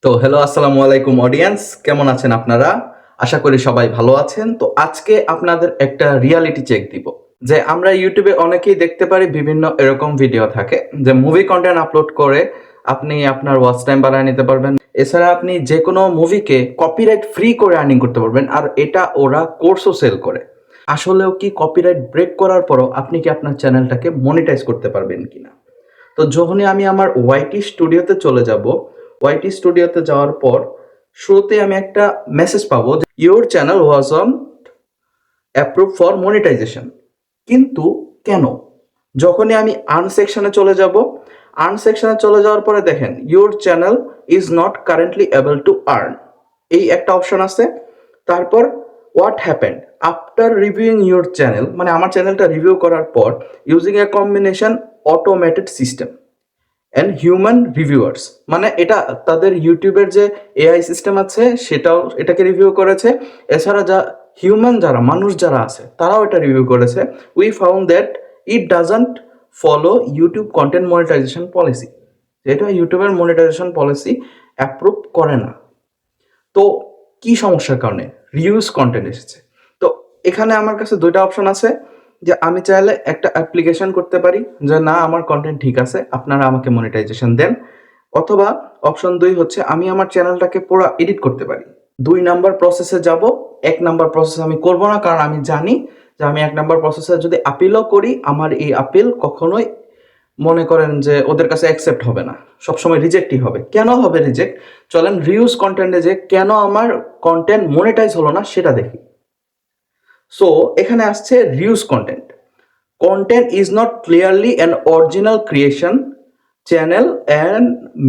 তো হ্যালো, আসসালামু আলাইকুম অডিয়েন্স, কেমন আছেন আপনারা? আশা করি সবাই ভালো আছেন। তো আজকে আপনাদের একটা রিয়ালিটি চেক দিব। যে আমরা ইউটিউবে অনেকেই দেখতে পারি বিভিন্ন এরকম ভিডিও থাকে যে মুভি কন্টেন্ট আপলোড করে আপনি আপনার ওয়াচ টাইম বাড়ায় নিতে পারবেন। এছাড়া আপনি যে কোনো মুভিকে কপিরাইট ফ্রি করে আর্নিং করতে পারবেন, আর এটা ওরা কোর্সও সেল করে। আসলেও কি কপিরাইট ব্রেক করার পরও আপনি কি আপনার চ্যানেলটাকে মনিটাইজ করতে পারবেন কিনা? তো যখনই আমি আমার ওয়াইটি স্টুডিওতে চলে যাব, ওয়াইটি স্টুডিওতে যাওয়ার পর শুরুতে আমি একটা মেসেজ পাবো যে your channel was on approve for monetisation. কিন্তু কেন? যখনই আমি আর্ন সেকশনে চলে যাব, আর্ন সেকশনে চলে যাওয়ার পরে দেখেন your channel is not currently able to earn, এই একটা অপশন আছে। তারপর what happened after reviewing your channel, মানে আমার চ্যানেলটা রিভিউ করার পর using a combination automated system and human reviewers, মানে এটা তাদের ইউটিউবের যে এআই সিস্টেম আছে সেটাও এটাকে রিভিউ করেছে। এছাড়া হিউম্যান যারা মানুষ যারা আছে তারাও এটা রিভিউ করেছে। We found that it doesn't follow YouTube content monetisation policy, যেটা ইউটিউবের মনিটাইজেশন পলিসি অ্যাপ্রুভ করে না। তো কি সমস্যার কারণে রিউজ কন্টেন্ট এসেছে? তো এখানে আমার কাছে দুইটা অপশন আছে, যে আমি চাইলে একটা অ্যাপ্লিকেশন করতে পারি যে না আমার কন্টেন্ট ঠিক আছে, আপনারা আমাকে মনিটাইজেশন দেন। অথবা অপশন 2 হচ্ছে আমি আমার চ্যানেলটাকে পুরো এডিট করতে পারি। 2 নাম্বার প্রসেসে যাব। 1 নাম্বার প্রসেস আমি করব না, কারণ আমি জানি যে আমি 1 নাম্বার প্রসেসে যদি আপিলও করি আমার এই আপিল কখনোই মনে করেন যে ওদের কাছে অ্যাকসেপ্ট হবে না, সবসময় রিজেক্টই হবে। কেন হবে রিজেক্ট? চলেন রিউজ কন্টেন্টে যে কেন আমার কন্টেন্ট মনিটাইজ হলো না সেটা দেখি। সো এখানে আসছে reuse content. Content is not clearly an original creation channel and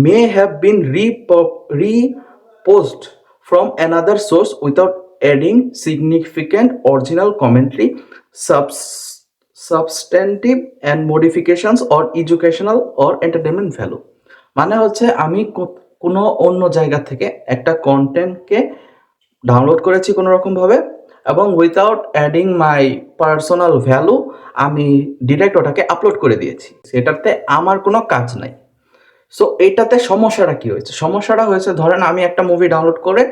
may have been reposed from another source without adding significant original commentary, substantive and modifications or educational or entertainment value. মানে হচ্ছে আমি কোনো অন্য জায়গা থেকে একটা কন্টেন্টকে download করেছি কোনো রকমভাবে, এবং without adding my personal value আমি ডিরেক্ট ওটাকে আপলোড করে দিয়েছি, সেটাতে আমার কোনো কাজ নাই। সো এটাতে সমস্যাটা কি হয়েছে? সমস্যাটা হয়েছে ধরেন আমি একটা মুভি ডাউনলোড করে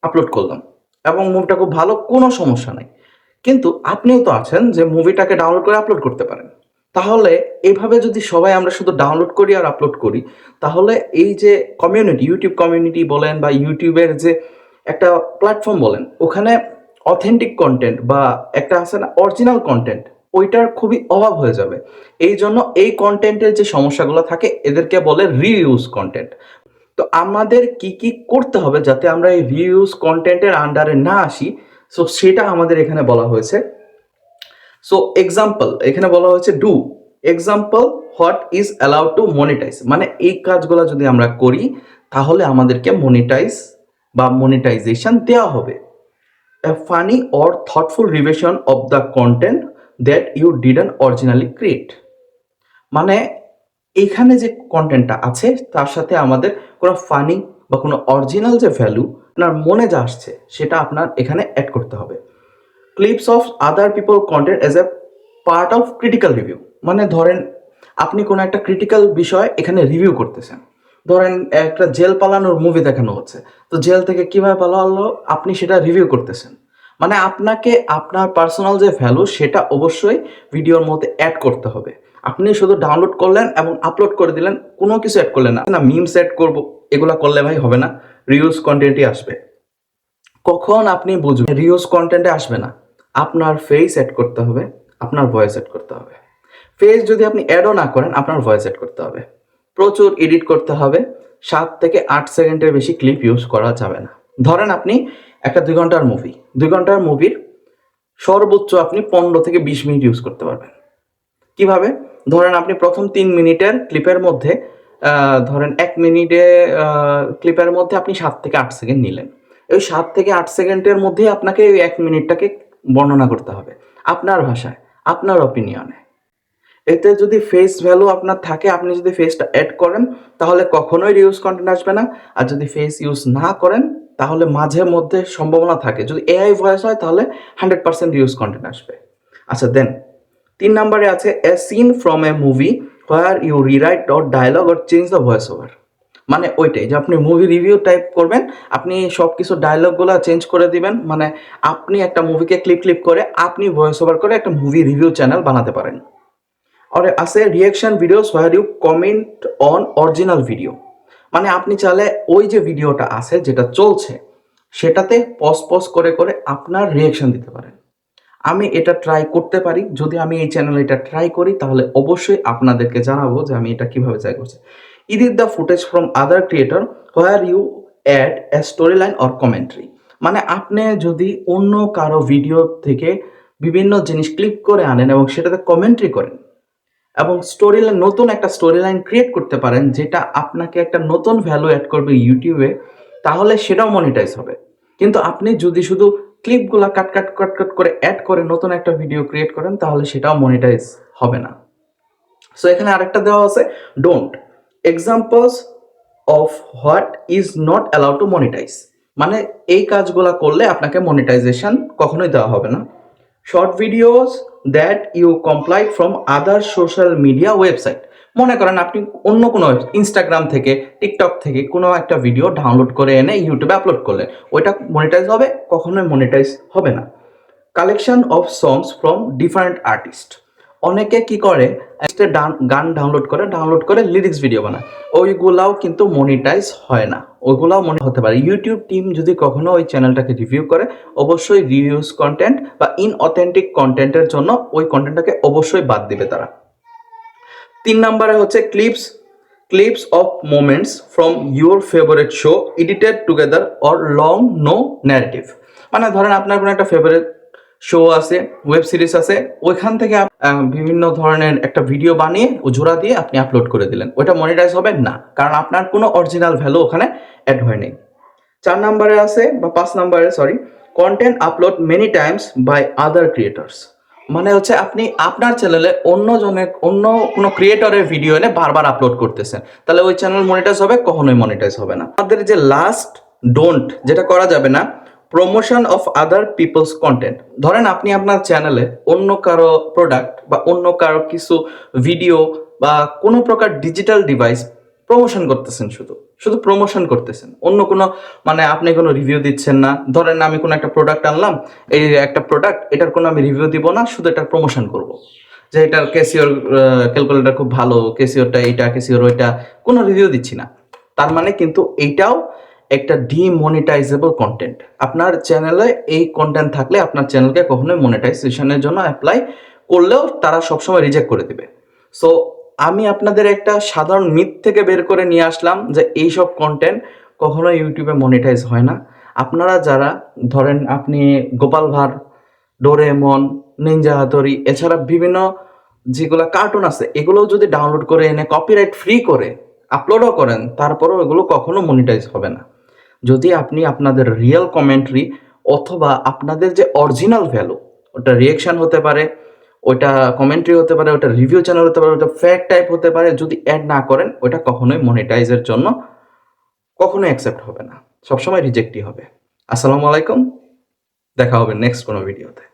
আপলোড করলাম এবং মুভিটা খুব ভালো, কোনো সমস্যা নাই, কিন্তু আপনিও তো আছেন যে মুভিটাকে ডাউনলোড করে আপলোড করতে পারেন। তাহলে এইভাবে যদি সবাই আমরা শুধু ডাউনলোড করি আর আপলোড করি, তাহলে এই যে কমিউনিটি, ইউটিউব কমিউনিটি বলেন বা ইউটিউবের যে একটা প্ল্যাটফর্ম বলেন, ওখানে অথেন্টিক কন্টেন্ট বা একটা আছে না অরিজিনাল কন্টেন্ট, ওইটার খুবই অভাব হয়ে যাবে। এই জন্য এই কন্টেন্টের যে সমস্যাগুলো থাকে এদেরকে বলে রিইউজ কন্টেন্ট। তো আমাদের কি কি করতে হবে যাতে আমরা এই রিইউজ কন্টেন্টের আন্ডারে না আসি, সো সেটা আমাদের এখানে বলা হয়েছে। সো এক্সাম্পল এখানে বলা হয়েছে do example what is allowed to monetise, মানে এই কাজগুলো যদি আমরা করি তাহলে আমাদেরকে মনিটাইজ বা মনিটাইজেশন দেওয়া হবে। A funny or thoughtful revision of the content that you didn't originally create, মানে এখানে যে কন্টেন্টটা আছে তার সাথে আমাদের কোনো ফানি বা কোনো অরিজিনাল যে ভ্যালু আপনার মনে যা আসছে সেটা আপনার এখানে অ্যাড করতে হবে। Clips of other people content as a part of critical review, মানে ধরেন আপনি কোনো একটা ক্রিটিক্যাল বিষয় এখানে রিভিউ করতেছেন। ধরেন একটা জেল পালানোর মুভি দেখানো হচ্ছে, তো জেল থেকে কিভাবে পালালো আপনি সেটা রিভিউ করতেছেন। মানে আপনাকে আপনার পার্সোনাল যে ভ্যালু সেটা অবশ্যই ভিডিওর মধ্যে অ্যাড করতে হবে। আপনি শুধু ডাউনলোড করলেন এবং আপলোড করে দিলেন, কোনো কিছু অ্যাড করলেন না, মিমস অ্যাড করবো, এগুলা করলে ভাই হবে না, রিউজ কন্টেন্টই আসবে। কখন আপনি বুঝবেন রিউজ কন্টেন্টে আসবে না? আপনার ফেস অ্যাড করতে হবে, আপনার ভয়েস অ্যাড করতে হবে। ফেস যদি আপনি অ্যাডও না করেন আপনার ভয়েস অ্যাড করতে হবে। প্রচুর এডিট করতে হবে। 7 থেকে 8 সেকেন্ডের বেশি ক্লিপ ইউজ করা যাবে না। ধরেন আপনি একটা 2 ঘন্টার মুভি, 2 ঘন্টার মুভির সর্বোচ্চ আপনি 15 থেকে 20 মিনিট ইউজ করতে পারবেন। কিভাবে? ধরেন আপনি প্রথম 3 মিনিটের ক্লিপের মধ্যে ধরেন 1 মিনিটে ক্লিপের মধ্যে আপনি 7 থেকে 8 সেকেন্ড নিলেন। ওই 7 থেকে 8 সেকেন্ডের মধ্যেই আপনাকে ওই 1 মিনিটটাকে বর্ণনা করতে হবে আপনার ভাষায়, আপনার অপিনিয়নে। এতে যদি ফেস ভ্যালু আপনার থাকে, আপনি যদি ফেসটা অ্যাড করেন তাহলে কখনোই রিউজ কন্টেন্ট আসবে না। আর যদি ফেস ইউজ না করেন তাহলে মাঝে মধ্যে সম্ভাবনা থাকে, যদি এআই ভয়েস হয় তাহলে 100% রিউজ কন্টেন্ট আসবে। আচ্ছা দেন 3 নম্বরে আছে a scene from a movie where you rewrite or dialogue or change the voice over. মানে ওইটাই যে আপনি মুভি রিভিউ টাইপ করবেন, আপনি সব কিছু ডায়লগগুলো চেঞ্জ করে দিবেন, মানে আপনি একটা মুভিকে ক্লিপ করে আপনি ভয়েস ওভার করে একটা মুভি রিভিউ চ্যানেল বানাতে পারেন। আর আছে reaction videos where you comment on original video, মানে আপনি চাইলে ওই যে ভিডিওটা আছে যেটা চলছে সেটাতে পজ করে করে আপনার রিয়াকশন দিতে পারেন। আমি এটা ট্রাই করতে পারি, যদি আমি এই চ্যানেলে এটা ট্রাই করি তাহলে অবশ্যই আপনাদেরকে জানাবো যে আমি এটা কিভাবে ট্রাই করছি। Edit the footage from other creator where you add a story line or commentary, মানে আপনি যদি অন্য কারো ভিডিও থেকে বিভিন্ন জিনিস ক্লিক করে আনেন এবং সেটাতে কমেন্ট্রি করেন এবং স্টোরি লাইন, নতুন একটা স্টোরি লাইন ক্রিয়েট করতে পারেন যেটা আপনাকে একটা নতুন ভ্যালু অ্যাড করবে ইউটিউবে, তাহলে সেটাও মনিটাইজ হবে। কিন্তু আপনি যদি শুধু ক্লিপগুলা কাট করে অ্যাড করে নতুন একটা ভিডিও ক্রিয়েট করেন তাহলে সেটাও মনিটাইজ হবে না। সো এখানে আরেকটা দেওয়া আছে don't examples of what is not allowed to monetise, মানে এই কাজগুলা করলে আপনাকে মনিটাইজেশন কখনোই দেওয়া হবে না। Short videos that you comply from other social media website, মনে করেন আপনি অন্য কোনো ইনস্টাগ্রাম থেকে টিকটক থেকে কোনো একটা ভিডিও ডাউনলোড করে এনে ইউটিউবে আপলোড করলেন, ওইটা মনিটাইজ হবে? কখনোই মনিটাইজ হবে না। Collection of songs from different artist, অনেকে কি করে গান ডাউনলোড করে লিরিক্স ভিডিও বানায়, ওইগুলাও কিন্তু মনিটাইজ হয় না, ওইগুলাও মনে হতে পারে। ইউটিউব টিম যদি কখনো ওই চ্যানেলটাকে রিভিউ করে অবশ্যই রিভিউজ কন্টেন্ট বা ইনঅথেন্টিক কন্টেন্টের জন্য ওই কন্টেন্টটাকে অবশ্যই বাদ দিবে তারা। 3 নম্বরে হচ্ছে clips of moments from your favourite show edited together or long no narrative, মানে ধরেন আপনার কোনো একটা ফেভারিট শো আছে, ওয়েব সিরিজ আছে, ওইখান থেকে বিভিন্ন ধরনের একটা ভিডিও বানিয়ে ও জোড়া দিয়ে আপনি আপলোড করে দিলেন, ওইটা মনিটাইজ হবে না, কারণ আপনার কোনো অরিজিনাল ভ্যালু ওখানে অ্যাড হয়নি। 4 নম্বরে আছে বা 5 নম্বরে sorry, content upload many times by other creators, মানে হচ্ছে আপনি আপনার চ্যানেলে অন্য কোনো ক্রিয়েটরের ভিডিও এনে বারবার আপলোড করতেছেন, তাহলে ওই চ্যানেল মনিটাইজ হবে? কখনোই মনিটাইজ হবে না। আমাদের যে লাস্ট ডোন্ট, যেটা করা যাবে না, promotion of other people's content, ধরেন আপনি আপনার চ্যানেলে অন্য কারো প্রোডাক্ট বা অন্য কারো কিছু ভিডিও বা কোনো প্রকার ডিজিটাল ডিভাইস প্রমোশন করতেছেন, শুধু প্রমোশন করতেছেন, অন্য কোনো, মানে আপনি কোনো রিভিউ দিচ্ছেন না। ধরেন আমি কোনো একটা প্রোডাক্ট আনলাম, এই একটা প্রোডাক্ট, এটার কোনো আমি রিভিউ দিব না, শুধু এটার প্রমোশন করব, যে এটার ক্যাসিওর ক্যালকুলেটর খুব ভালো, ক্যাসিওরটা এইটা, ক্যাসিওর ওইটা, কোনো রিভিউ দিচ্ছি না, তার মানে কিন্তু এইটাও একটা ডিমনিটাইজেবল কন্টেন্ট। আপনার চ্যানেলে এই কন্টেন্ট থাকলে আপনার চ্যানেলকে কখনোই মনিটাইজেশনের জন্য অ্যাপ্লাই করলেও তারা সবসময় রিজেক্ট করে দিবে। সো আমি আপনাদের একটা সাধারণ মিথ থেকে বের করে নিয়ে আসলাম যে এইসব কন্টেন্ট কখনো ইউটিউবে মনিটাইজ হয় না। আপনারা যারা ধরেন আপনি গোপাল ভাঁড়, ডোরেমন, নিনজা হাতুড়ি, এছাড়া বিভিন্ন যেগুলো কার্টুন আছে এগুলোও যদি ডাউনলোড করে এনে কপিরাইট ফ্রি করে আপলোডও করেন, তারপরেও এগুলো কখনো মনিটাইজ হবে না। যদি আপনি আপনাদের রিয়েল কমেন্ট্রি অথবা আপনাদের যে অরিজিনাল ভ্যালু, ওটা রিয়েকশন হতে পারে, ওইটা কমেন্ট্রি হতে পারে, ওটা রিভিউ চ্যানেল হতে পারে, ওটা ফ্যাক্ট টাইপ হতে পারে, যদি অ্যাড না করেন ওইটা কখনোই মনিটাইজের জন্য কখনোই অ্যাকসেপ্ট হবে না, সবসময় রিজেক্টই হবে। আসসালামু আলাইকুম, দেখা হবে নেক্সট কোনো ভিডিওতে।